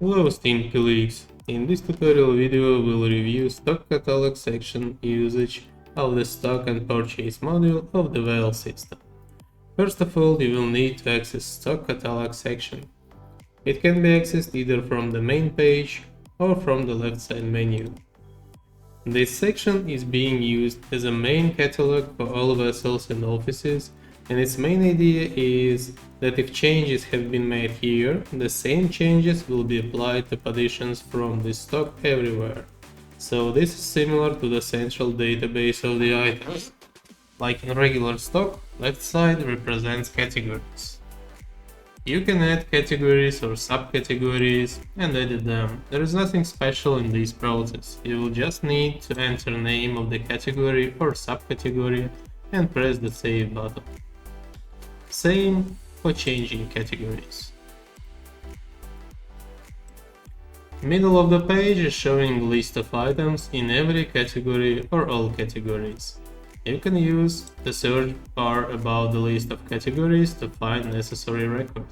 Hello esteemed colleagues, in this tutorial video we'll review stock catalog section usage of the stock and purchase module of the WAYL system. First of all, you will need to access stock catalog section. It can be accessed either from the main page or from the left side menu. This section is being used as a main catalog for all vessels and offices, and its main idea is that if changes have been made here, the same changes will be applied to positions from the stock everywhere. So this is similar to the central database of the items. Like in regular stock, left side represents categories. You can add categories or subcategories and edit them. There is nothing special in this process. You will just need to enter name of the category or subcategory and press the save button. Same for changing categories. Middle of the page is showing list of items in every category or all categories. You can use the search bar above the list of categories to find necessary record.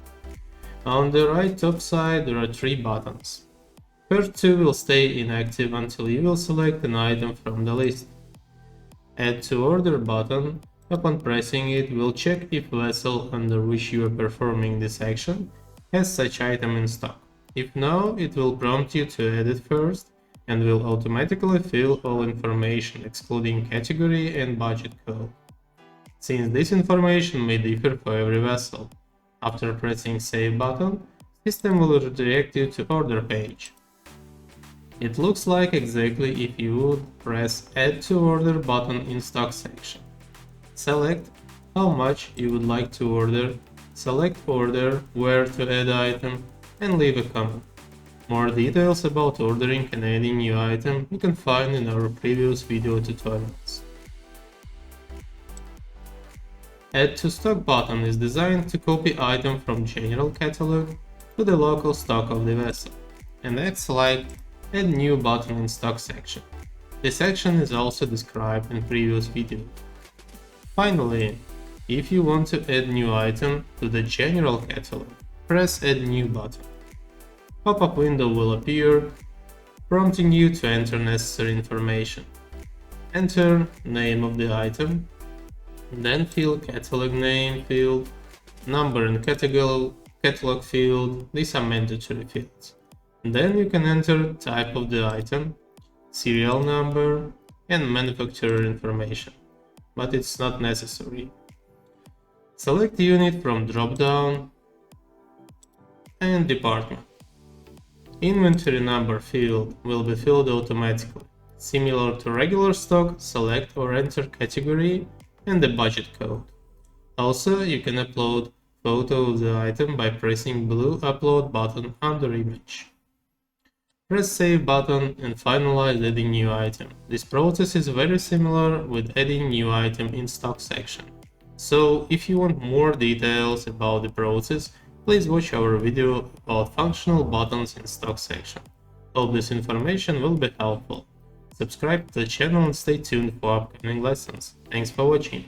On the right top side there are 3 buttons. First 2 will stay inactive until you will select an item from the list. Add to order button, upon pressing it, will check if vessel under which you are performing this action has such item in stock. If no, it will prompt you to add it first and will automatically fill all information excluding category and budget code. Since this information may differ for every vessel, after pressing save button, system will redirect you to order page. It looks like exactly if you would press add to order button in stock section. Select how much you would like to order, select order, where to add item, and leave a comment. More details about ordering and adding new item you can find in our previous video tutorials. Add to stock button is designed to copy item from general catalog to the local stock of the vessel, and acts like add new button in stock section. This action is also described in previous video. Finally, if you want to add new item to the general catalog, press add new button. Pop-up window will appear, prompting you to enter necessary information. Enter name of the item, then fill catalog name field, number and catalog field, these are mandatory fields. Then you can enter type of the item, serial number, and manufacturer information, but it's not necessary. Select unit from drop-down and department. Inventory number field will be filled automatically. Similar to regular stock, select or enter category and the budget code. Also, you can upload photo of the item by pressing blue upload button under image. Press save button and finalize adding new item. This process is very similar with adding new item in stock section. So if you want more details about the process, please watch our video about functional buttons in stock section. Hope this information will be helpful. Subscribe to the channel and stay tuned for upcoming lessons. Thanks for watching.